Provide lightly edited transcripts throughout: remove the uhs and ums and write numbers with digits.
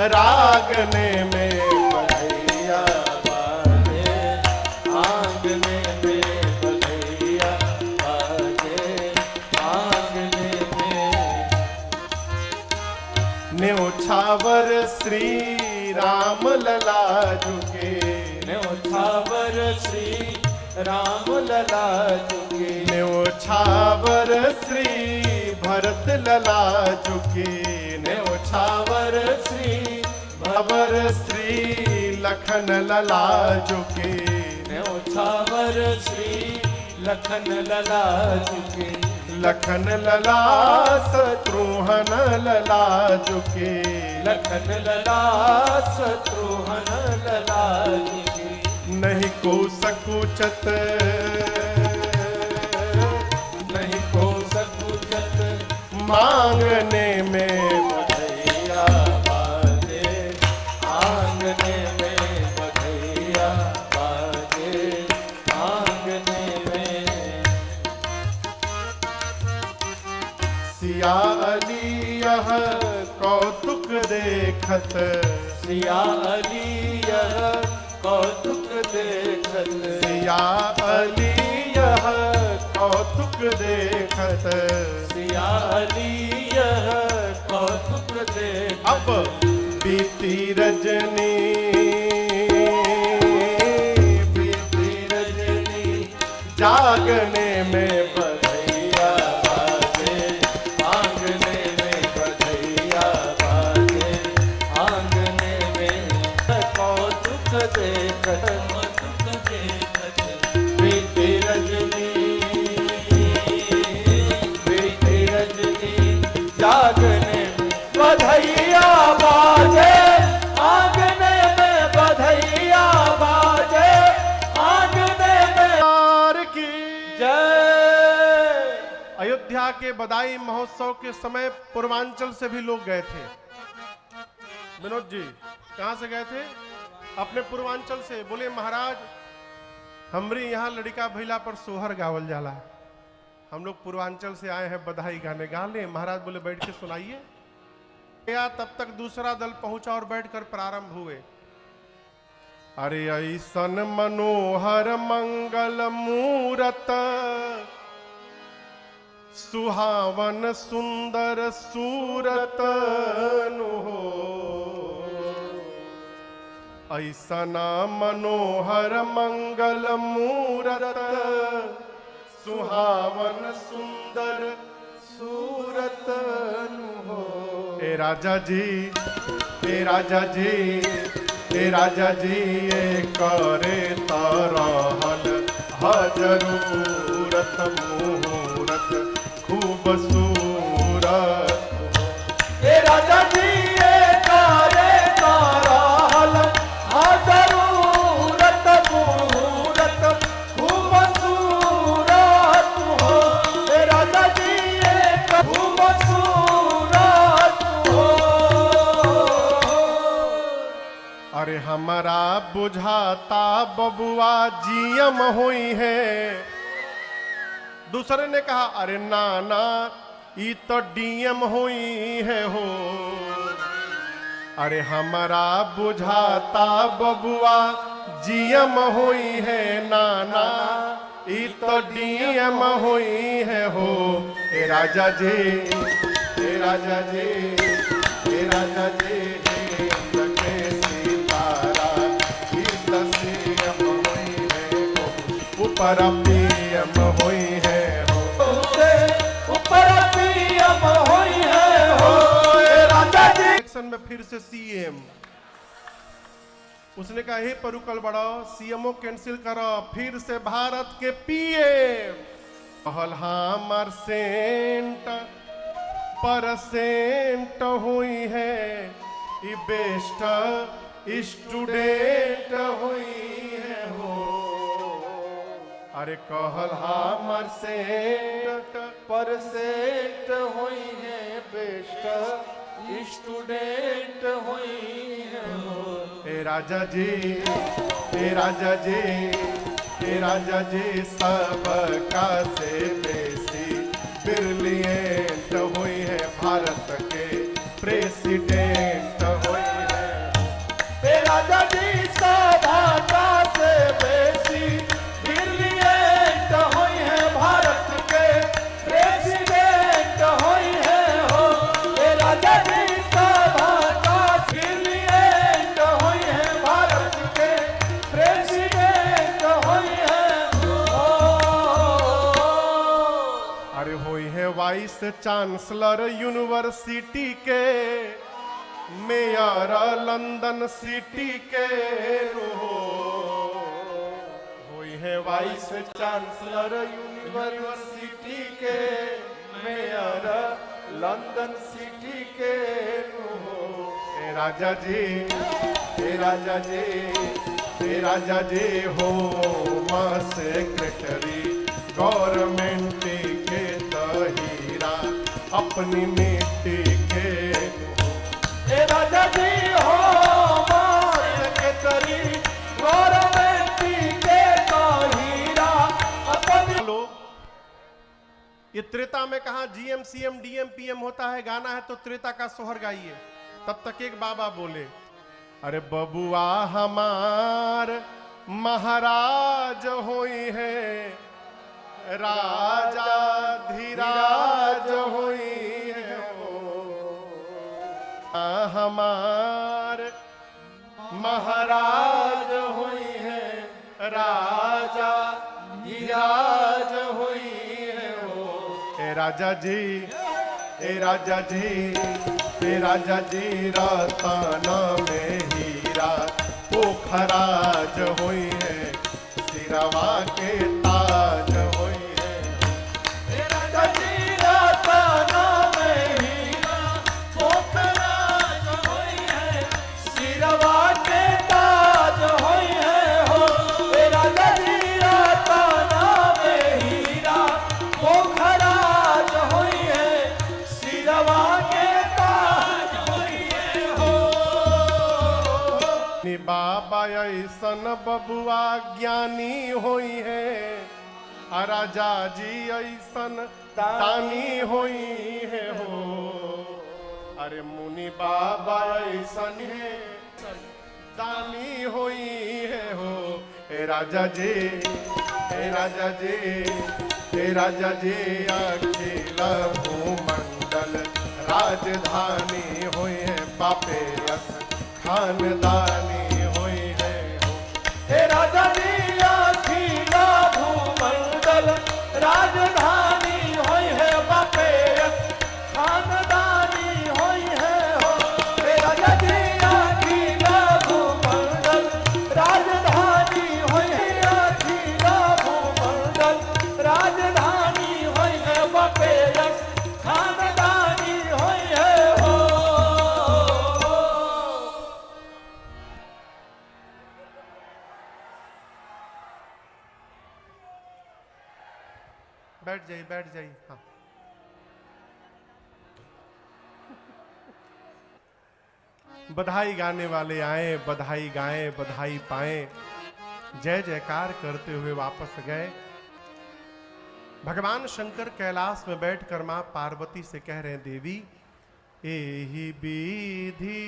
रागने में बधैया बाजे, आंगने में बधैया बाजे, आंगने में। न्योछावर श्री राम लला झुके, न्योछावर श्री राम लला झुके, न्योछावर श्री भरत लला झुके, न्योछावर श्री भवर श्री लखन लला झुके, न्योछावर श्री लखन लला झुके, लखन लला शत्रुघ्न लला झुके, लखन लला शत्रुघ्न लला झुके। नहीं को सकुचत, नहीं को सकुचत, मांगने में बधैया बाजे, आंगने में बधैया बाजे, आंगने में। सिया अली यह कौतुक देखत, सिया अली यह कौतुक देखत, सिया अली यह कौतुक देखत। सिया अली यह कौतुक देखत। अब बीती रजनी, बीती रजनी, जागने में बधैया बाजे, आंगने में बधैया बाजे, आंगने में कौतुक देखत, कौतुक देखत। बीती रजनी, बीती रजनी, जागने में बधैया बाजे, आंगने में बधैया बाजे, आंगने में। प्यार की जय। अयोध्या के बधाई महोत्सव के समय पूर्वांचल से भी लोग गए थे। विनोद जी कहां से गए थे? अपने पूर्वांचल से। बोले महाराज हमरी यहाँ लड़का भैला पर सोहर गावल जाला, हम लोग पूर्वांचल से आए हैं बधाई गाने। गा ले महाराज। बोले बैठ के सुनाइए। या तब तक दूसरा दल पहुंचा और बैठकर प्रारंभ हुए। अरे ऐसन मनोहर मंगल मूरत, सुहावन सुंदर सूरत नु हो। ऐसना मनोहर मंगल मूरत, सुहावन सुंदर सूरत नु हो। ए राजा जी, ए राजा जी, ए राजा जी, ये करे तरहल हजरूरत मुहूरत खूबसूरत। हे राजा जी ये करे ताराहल हजरूरत मुहूरत खूबसूरत हो। हे राजा जी ये खूबसूरत हो। अरे हमारा बुझाता बबुआ जियम हुई है। दूसरे ने कहा अरे नाना ई तो डीएम हुई है हो। अरे हमारा बुझाता बबुआ जीएम हुई है नाना, ई तो डीएम हुई है हो। ए राजा जी, ए राजा जी, ए राजा जी, लगे सितारा ई तो सीएम हुई है हो। ऊपर पीएम हुई है हो, ऊपर पीएम हुई है हो। हे राजा जी इलेक्शन में फिर से सीएम। उसने कहा हे परुकल बढ़ाओ, सीएमओ कैंसिल करो, फिर से भारत के पीएम। कहल हमर सेंट परसेंट हुई है, ई बेस्ट स्टूडेंट हुई है हो। अरे कहल हमर सेंट परसेंट हुई है, बेस्ट स्टूडेंट हुई है हो। ए राजा जी, ए राजा जी, ए राजा जी, सबका से बेसी ब्रिलियंट हुई है, भारत के प्रेसिडेंट हुई है। वाइस चांसलर यूनिवर्सिटी के, मेयर लंदन सिटी के हुई है वाइस चांसलर यूनिवर्सिटी के, मेयर लंदन सिटी के हे राजा जी, हे राजा जी, हे राजा जी हो मां सेक्रेटरी गवर्नमेंट के तहीरा अपनी मिट्टी के हे राजा जी हो मां सेक्रेटरी गवर्नमेंट के तहीरा अपनी। ये त्रेता में कहा जीएम सीएम डीएम पीएम होता है, गाना है तो त्रेता का सोहर गाइए। तब तक एक बाबा बोले, अरे बबुआ हमार महाराज होई है, राजा धीराज होई है हमार महाराज होई है, राजा धीराज होई है ए राजा जी, ए राजा जी, ए राजा जी रतना में हीरा पोखराज होई है, सिरवा के ताज होई है। हे राजा जी रतना में हीरा पोखराज होई है, सिरवा के ताज होई है हो। हे राजा जी रतना में हीरा पोखराज होई है, सिरवा के ताज होई है हो। नि बाबा ऐसन बबुआ ज्ञानी होई है, आ राजा जी ऐसन दानी होई है हो। अरे मुनि बाबा ऐसन है दानी होई है हो। हे राजा जी, हे राजा जी, हे राजा जी अखिल भूमंडल राजधानी होई है, बापे यस खानदानी होई है हो। हे राजा जी अखिल भूमंडल राजधानी होई है, बापे खानदानी होई है हो। हे राजा जी अखिल भूमंडल राजधानी होई है, अखिल भूमंडल राजधानी होई है, बापे खानदानी होई है हो। बैठ जाइए, बैठ जाइए। हाँ, बधाई गाने वाले आए, बधाई गाएं, बधाई पाएं, जय जयकार करते हुए वापस गए। भगवान शंकर कैलाश में बैठकर मां पार्वती से कह रहे हैं, देवी एहि विधि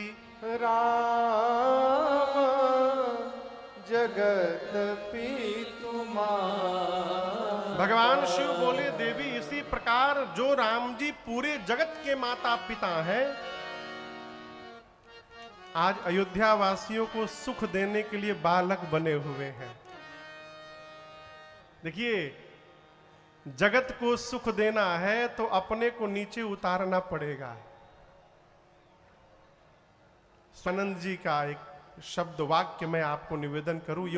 राम जगत पितु भगवान शिव बोले, देवी इसी प्रकार जो राम जी पूरे जगत के माता पिता हैं, आज अयोध्या वासियों को सुख देने के लिए बालक बने हुए हैं। देखिए, जगत को सुख देना है तो अपने को नीचे उतारना पड़ेगा। सनंद जी का एक शब्द वाक्य मैं आपको निवेदन करूं, ये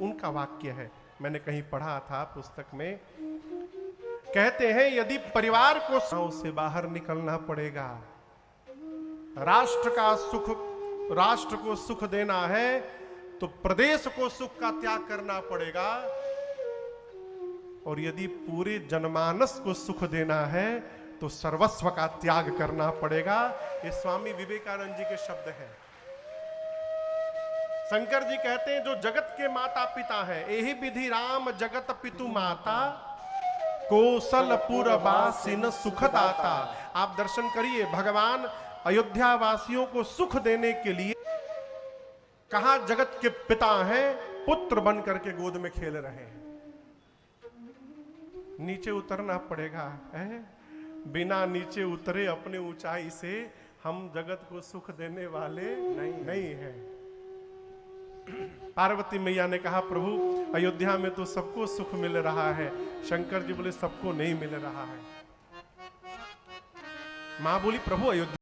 उनका वाक्य है, मैंने कहीं पढ़ा था पुस्तक में। कहते हैं, यदि परिवार को से बाहर निकलना पड़ेगा, राष्ट्र को सुख देना है तो प्रदेश को सुख का त्याग करना पड़ेगा, और यदि पूरे जनमानस को सुख देना है तो सर्वस्व का त्याग करना पड़ेगा। ये स्वामी विवेकानंद जी के शब्द हैं। शंकर जी कहते हैं, जो जगत के माता पिता हैं, यही विधि राम जगत पितु माता, कौशलपुर वासिन सुखदाता। आप दर्शन करिए, भगवान अयोध्या वासियों को सुख देने के लिए कहा जगत के पिता हैं, पुत्र बन करके गोद में खेल रहे हैं। नीचे उतरना पड़ेगा, है? बिना नीचे उतरे अपने ऊंचाई से हम जगत को सुख देने वाले नहीं हैं। पार्वती मैया ने कहा, प्रभु अयोध्या में तो सबको सुख मिल रहा है। शंकर जी बोले, सबको नहीं मिल रहा है। मां बोली प्रभु अयोध्या